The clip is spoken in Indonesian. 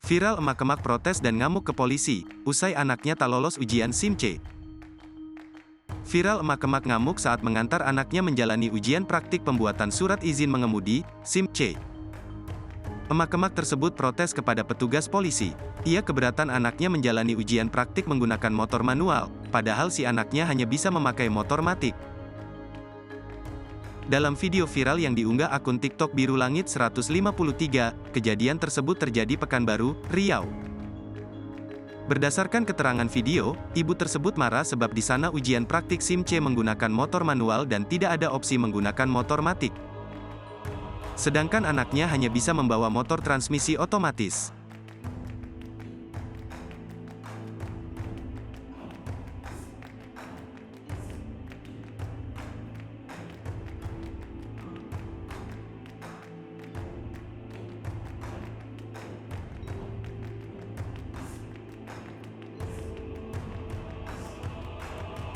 Viral emak-emak protes dan ngamuk ke polisi, usai anaknya tak lolos ujian SIM C. Viral emak-emak ngamuk saat mengantar anaknya menjalani ujian praktik pembuatan surat izin mengemudi, SIM C. Emak-emak tersebut protes kepada petugas polisi. Ia keberatan anaknya menjalani ujian praktik menggunakan motor manual, padahal si anaknya hanya bisa memakai motor matic. Dalam video viral yang diunggah akun TikTok Biru Langit 153, kejadian tersebut terjadi Pekanbaru, Riau. Berdasarkan keterangan video, ibu tersebut marah sebab di sana ujian praktik SIM C menggunakan motor manual dan tidak ada opsi menggunakan motor matic. Sedangkan anaknya hanya bisa membawa motor transmisi otomatis.